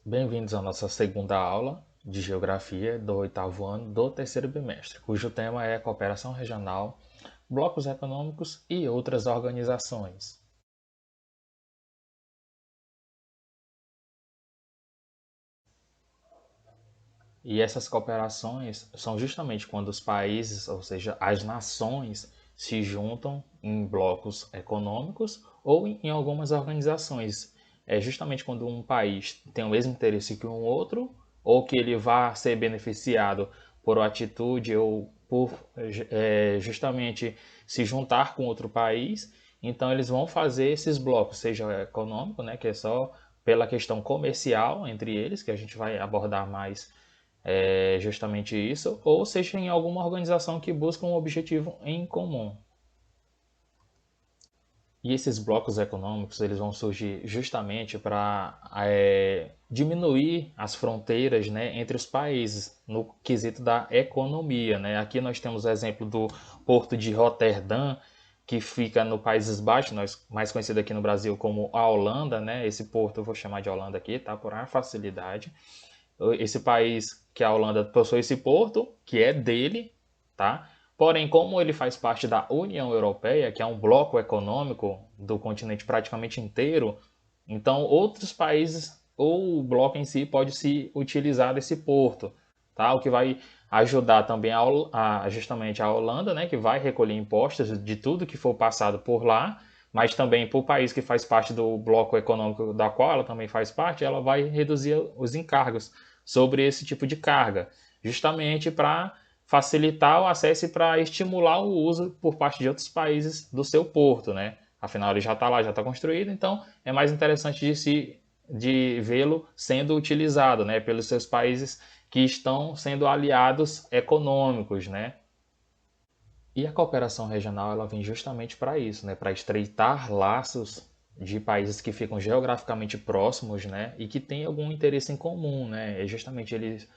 Bem-vindos à nossa segunda aula de Geografia do oitavo ano do terceiro bimestre, cujo tema é Cooperação Regional, Blocos Econômicos e outras organizações. E essas cooperações são justamente quando os países, ou seja, as nações, se juntam em blocos econômicos ou em algumas organizações. É justamente quando um país tem o mesmo interesse que um outro, ou que ele vá ser beneficiado por uma atitude ou por justamente se juntar com outro país, então eles vão fazer esses blocos, seja econômico, né, que é só pela questão comercial entre eles, que a gente vai abordar mais justamente isso, ou seja em alguma organização que busca um objetivo em comum. E esses blocos econômicos eles vão surgir justamente para diminuir as fronteiras, né, entre os países no quesito da economia, né? Aqui nós temos o exemplo do Porto de Roterdã, que fica no Países Baixos, nós, mais conhecido aqui no Brasil como a Holanda, né? Esse porto eu vou chamar de Holanda aqui, tá? Por uma facilidade. Esse país, que é a Holanda, possui esse porto, que é dele, tá? Porém, como ele faz parte da União Europeia, que é um bloco econômico do continente praticamente inteiro, então outros países ou o bloco em si pode se utilizar desse porto, tá? O que vai ajudar também justamente a Holanda, né, que vai recolher impostos de tudo que for passado por lá, mas também para o país que faz parte do bloco econômico da qual ela também faz parte, ela vai reduzir os encargos sobre esse tipo de carga, justamente para facilitar o acesso e para estimular o uso por parte de outros países do seu porto, né? Afinal, ele já está lá, já está construído, então é mais interessante de vê-lo sendo utilizado, né, pelos seus países que estão sendo aliados econômicos, né? E a cooperação regional ela vem justamente para isso, né? Para estreitar laços de países que ficam geograficamente próximos, né? E que têm algum interesse em comum, né? É justamente eles,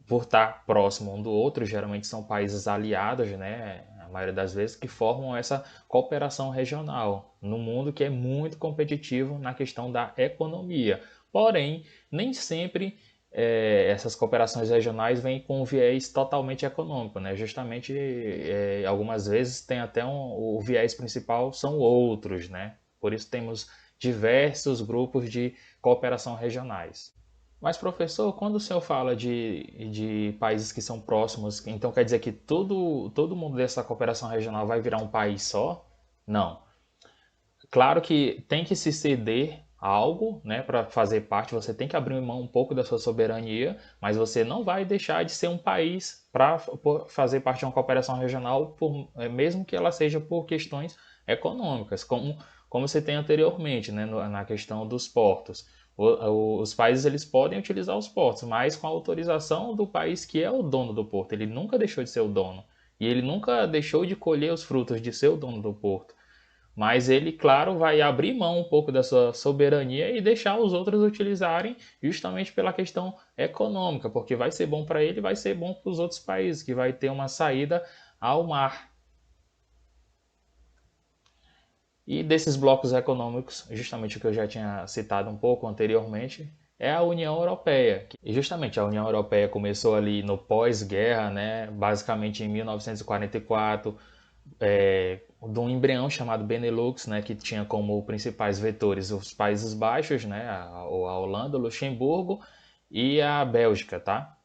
por estar próximo um do outro, geralmente são países aliados, né? A maioria das vezes que formam essa cooperação regional no mundo que é muito competitivo na questão da economia. Porém, nem sempre essas cooperações regionais vêm com um viés totalmente econômico, né? Justamente, algumas vezes tem até o viés principal são outros, né? Por isso temos diversos grupos de cooperação regionais. Mas, professor, quando o senhor fala de países que são próximos, então quer dizer que todo mundo dessa cooperação regional vai virar um país só? Não. Claro que tem que se ceder algo, né, para fazer parte, você tem que abrir mão um pouco da sua soberania, mas você não vai deixar de ser um país para fazer parte de uma cooperação regional, mesmo que ela seja por questões econômicas, como você tem anteriormente, né, na questão dos portos. Os países eles podem utilizar os portos, mas com a autorização do país que é o dono do porto. Ele nunca deixou de ser o dono. E ele nunca deixou de colher os frutos de ser o dono do porto. Mas ele, claro, vai abrir mão um pouco da sua soberania e deixar os outros utilizarem justamente pela questão econômica, porque vai ser bom para ele, vai ser bom para os outros países, que vai ter uma saída ao mar. E desses blocos econômicos, justamente o que eu já tinha citado um pouco anteriormente, é a União Europeia. E justamente a União Europeia começou ali no pós-guerra, né, basicamente em 1944, de um embrião chamado Benelux, né, que tinha como principais vetores os Países Baixos, né, a Holanda, o Luxemburgo e a Bélgica, tá?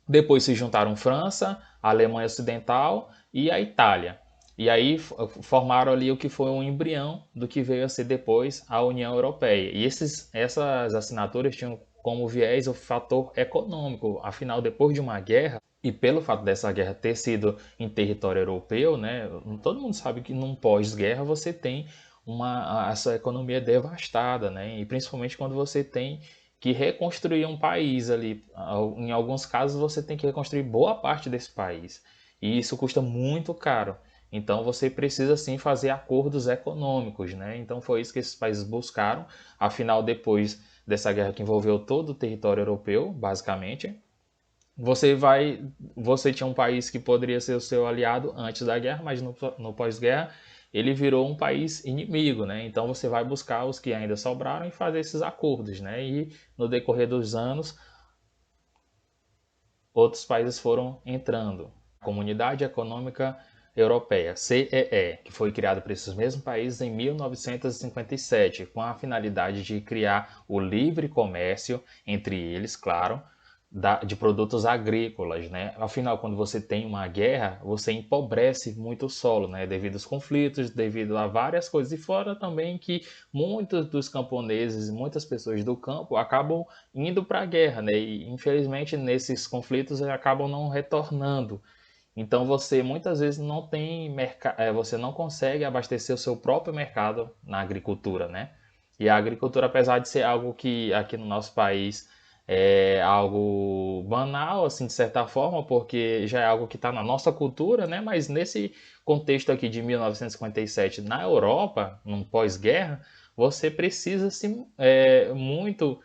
Depois se juntaram França, a Alemanha Ocidental e a Itália. E aí formaram ali o que foi um embrião do que veio a ser depois a União Europeia. E essas assinaturas tinham como viés o fator econômico. Afinal, depois de uma guerra, e pelo fato dessa guerra ter sido em território europeu, né, todo mundo sabe que num pós-guerra você tem a sua economia devastada, né, e principalmente quando você tem que reconstruir um país ali. Em alguns casos você tem que reconstruir boa parte desse país. E isso custa muito caro. Então você precisa sim fazer acordos econômicos, né? Então foi isso que esses países buscaram. Afinal, depois dessa guerra que envolveu todo o território europeu, basicamente, você tinha um país que poderia ser o seu aliado antes da guerra, mas no pós-guerra ele virou um país inimigo, né? Então você vai buscar os que ainda sobraram e fazer esses acordos, né? E no decorrer dos anos, outros países foram entrando. Comunidade Econômica Europeia, CEE, que foi criada por esses mesmos países em 1957, com a finalidade de criar o livre comércio entre eles, claro, de produtos agrícolas, né? Afinal, quando você tem uma guerra, você empobrece muito o solo, né? Devido aos conflitos, devido a várias coisas. E fora também que muitos dos camponeses, muitas pessoas do campo acabam indo para a guerra, né? E infelizmente nesses conflitos acabam não retornando. Então você muitas vezes não tem você não consegue abastecer o seu próprio mercado na agricultura, né? E a agricultura, apesar de ser algo que aqui no nosso país é algo banal, assim, de certa forma, porque já é algo que está na nossa cultura, né? Mas nesse contexto aqui de 1957 na Europa, num pós-guerra, você precisa muito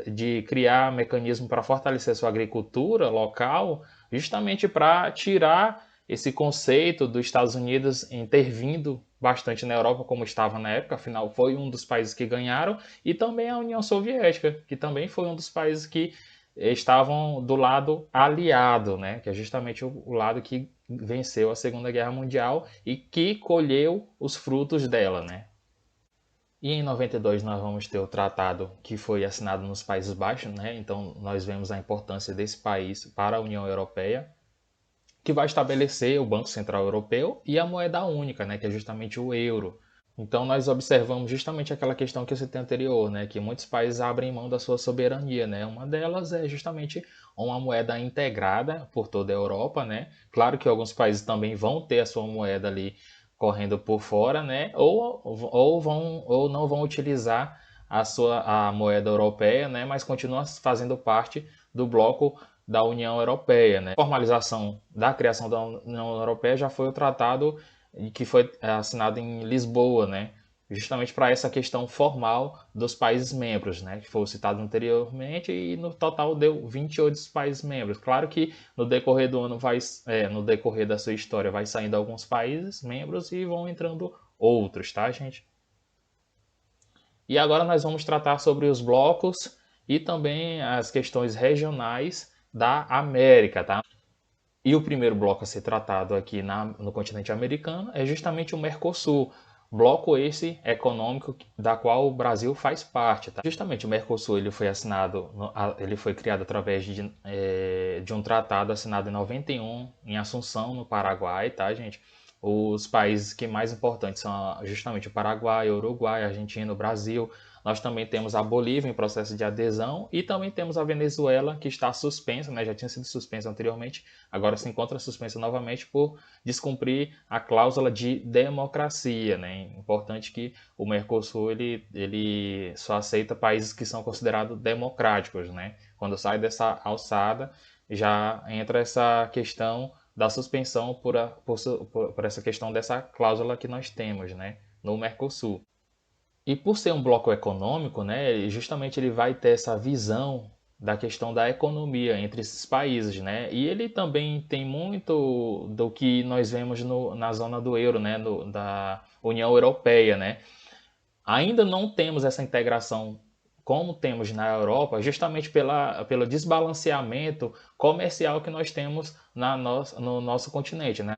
de criar mecanismo para fortalecer a sua agricultura local, justamente para tirar esse conceito dos Estados Unidos intervindo bastante na Europa, como estava na época, afinal foi um dos países que ganharam, e também a União Soviética, que também foi um dos países que estavam do lado aliado, né? Que é justamente o lado que venceu a Segunda Guerra Mundial e que colheu os frutos dela, né? E em 92 nós vamos ter o tratado que foi assinado nos Países Baixos, né? Então nós vemos a importância desse país para a União Europeia, que vai estabelecer o Banco Central Europeu e a moeda única, né? Que é justamente o euro. Então nós observamos justamente aquela questão que eu citei anterior, né? Que muitos países abrem mão da sua soberania, né? Uma delas é justamente uma moeda integrada por toda a Europa, né? Claro que alguns países também vão ter a sua moeda ali correndo por fora, né? Ou não vão utilizar a moeda europeia, né? Mas continuam fazendo parte do bloco da União Europeia, né? A formalização da criação da União Europeia já foi o tratado que foi assinado em Lisboa, né? Justamente para essa questão formal dos países membros, né? Que foi citado anteriormente e no total deu 28 países membros. Claro que no decorrer do ano no decorrer da sua história vai saindo alguns países membros e vão entrando outros, tá, gente? E agora nós vamos tratar sobre os blocos e também as questões regionais da América, tá? E o primeiro bloco a ser tratado aqui no continente americano é justamente o Mercosul, bloco esse econômico da qual o Brasil faz parte. Tá? Justamente o Mercosul ele foi assinado, ele foi criado através de um tratado assinado em 91 em Assunção, no Paraguai, tá, gente? Os países que mais importantes são justamente o Paraguai, o Uruguai, a Argentina, o Brasil. Nós também temos a Bolívia em processo de adesão e também temos a Venezuela que está suspensa, né? Já tinha sido suspensa anteriormente, agora se encontra suspensa novamente por descumprir a cláusula de democracia, né? Importante que o Mercosul ele só aceita países que são considerados democráticos, né? Quando sai dessa alçada já entra essa questão da suspensão por essa questão dessa cláusula que nós temos, né, no Mercosul. E por ser um bloco econômico, né, justamente ele vai ter essa visão da questão da economia entre esses países, né? E ele também tem muito do que nós vemos na zona do euro, né, da União Europeia, né? Ainda não temos essa integração como temos na Europa, justamente pelo desbalanceamento comercial que nós temos no nosso continente. Né?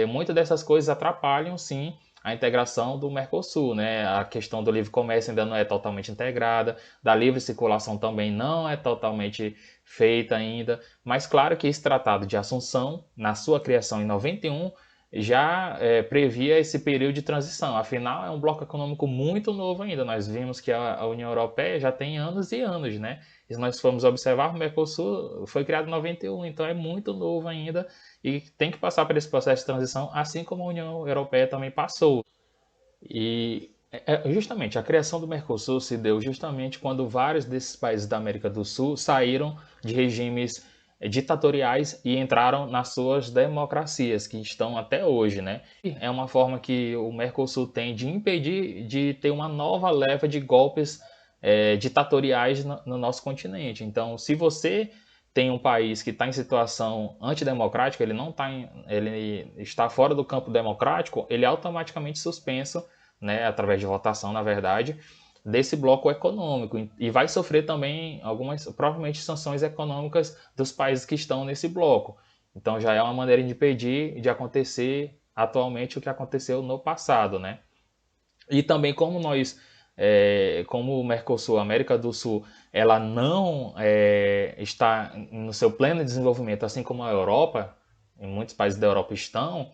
Muitas dessas coisas atrapalham, sim, a integração do Mercosul. Né? A questão do livre comércio ainda não é totalmente integrada, da livre circulação também não é totalmente feita ainda, mas claro que esse Tratado de Assunção, na sua criação em 91, já previa esse período de transição. Afinal, é um bloco econômico muito novo ainda. Nós vimos que a União Europeia já tem anos e anos, né? E se nós formos observar, o Mercosul foi criado em 91, então é muito novo ainda e tem que passar por esse processo de transição, assim como a União Europeia também passou. E justamente a criação do Mercosul se deu justamente quando vários desses países da América do Sul saíram de regimes ditatoriais e entraram nas suas democracias, que estão até hoje, né? E é uma forma que o Mercosul tem de impedir de ter uma nova leva de golpes ditatoriais no nosso continente. Então, se você tem um país que está em situação antidemocrática, ele não está ele está fora do campo democrático, ele é automaticamente suspenso, né, através de votação, na verdade, desse bloco econômico e vai sofrer também algumas, provavelmente, sanções econômicas dos países que estão nesse bloco. Então já é uma maneira de impedir de acontecer atualmente o que aconteceu no passado, né? E também como o Mercosul, a América do Sul, ela não está no seu pleno desenvolvimento, assim como a Europa, e muitos países da Europa estão,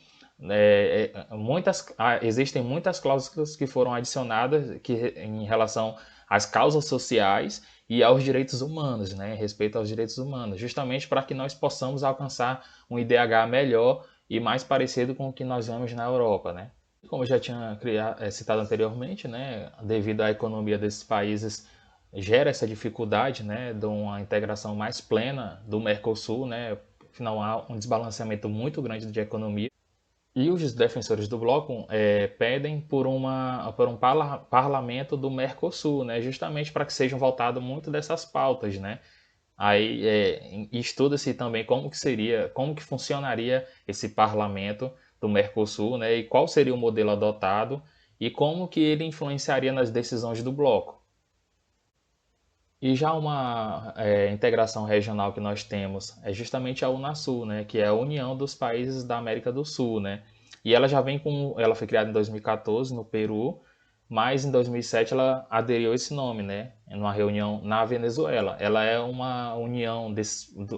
existem muitas cláusulas que foram adicionadas em relação às causas sociais e aos direitos humanos, né, respeito aos direitos humanos, justamente para que nós possamos alcançar um IDH melhor e mais parecido com o que nós vemos na Europa, né? Como eu já tinha citado anteriormente, né, devido à economia desses países, gera essa dificuldade, né, de uma integração mais plena do Mercosul, né, afinal há um desbalanceamento muito grande de economia. E os defensores do bloco pedem por um parlamento do Mercosul, né, justamente para que sejam voltadas muito dessas pautas, né. Aí estuda-se também como que funcionaria esse parlamento do Mercosul, né, e qual seria o modelo adotado e como que ele influenciaria nas decisões do bloco. E já uma integração regional que nós temos é justamente a Unasul, né, que é a União dos Países da América do Sul, né? E ela foi criada em 2014 no Peru, mas em 2007 ela aderiu a esse nome, né, numa reunião na Venezuela. Ela é uma união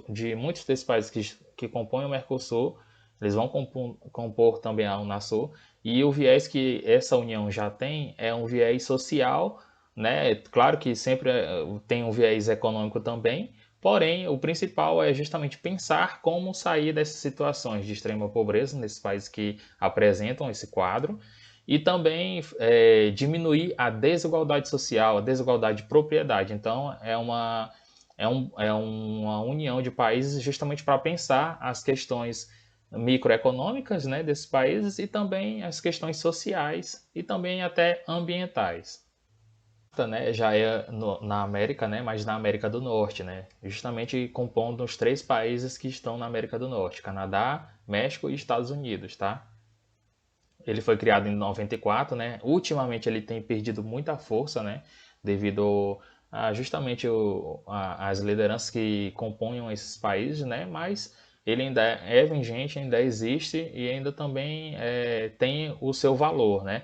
de muitos desses países que compõem o Mercosul, eles vão compor também a Unasul, e o viés que essa união já tem é um viés social, né? Claro que sempre tem um viés econômico também, porém o principal é justamente pensar como sair dessas situações de extrema pobreza nesses países que apresentam esse quadro e também diminuir a desigualdade social, a desigualdade de propriedade. Então é uma união de países justamente para pensar as questões microeconômicas, né, desses países e também as questões sociais e também até ambientais, né, já é na América, né, mas na América do Norte, né, justamente compondo os três países que estão na América do Norte, Canadá, México e Estados Unidos, tá? Ele foi criado em 94, né? Ultimamente ele tem perdido muita força, né, devido a justamente as lideranças que compunham esses países, né, mas ele ainda é vigente, ainda existe e ainda também tem o seu valor, né?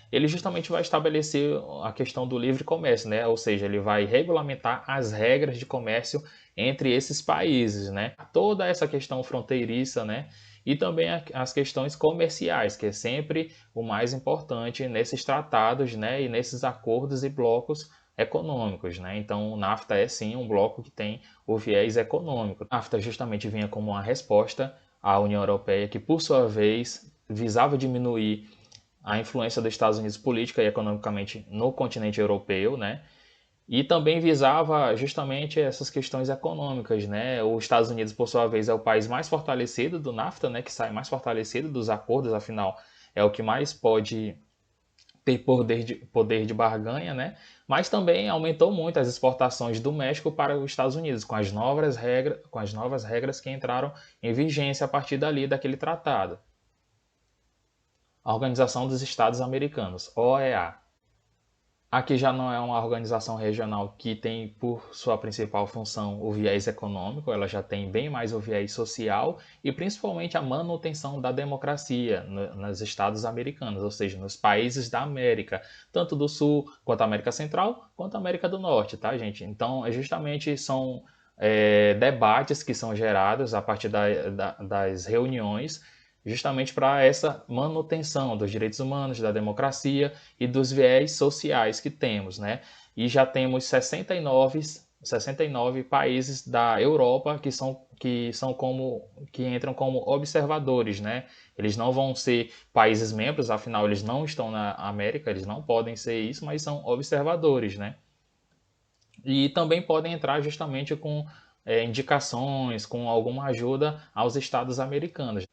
Ele justamente vai estabelecer a questão do livre comércio, né? Ou seja, ele vai regulamentar as regras de comércio entre esses países, né? Toda essa questão fronteiriça, né? E também as questões comerciais, que é sempre o mais importante nesses tratados, né? E nesses acordos e blocos econômicos, né? Então, o NAFTA é sim um bloco que tem o viés econômico. O NAFTA justamente vinha como uma resposta à União Europeia, que por sua vez visava diminuir a influência dos Estados Unidos política e economicamente no continente europeu, né? E também visava justamente essas questões econômicas, né? Os Estados Unidos, por sua vez, é o país mais fortalecido do NAFTA, né? Que sai mais fortalecido dos acordos, afinal, é o que mais pode ter poder de barganha, né? Mas também aumentou muito as exportações do México para os Estados Unidos, com as novas regras que entraram em vigência a partir dali, daquele tratado. A Organização dos Estados Americanos, OEA. Aqui já não é uma organização regional que tem por sua principal função o viés econômico, ela já tem bem mais o viés social e principalmente a manutenção da democracia nos estados americanos, ou seja, nos países da América, tanto do Sul quanto a América Central, quanto a América do Norte, tá, gente? Então, justamente são debates que são gerados a partir das reuniões justamente para essa manutenção dos direitos humanos, da democracia e dos viés sociais que temos, né? E já temos 69 países da Europa que entram como observadores, né? Eles não vão ser países membros, afinal eles não estão na América, eles não podem ser isso, mas são observadores, né? E também podem entrar justamente com indicações, com alguma ajuda aos estados americanos.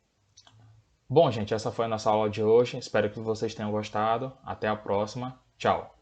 Bom, gente, essa foi a nossa aula de hoje. Espero que vocês tenham gostado. Até a próxima. Tchau.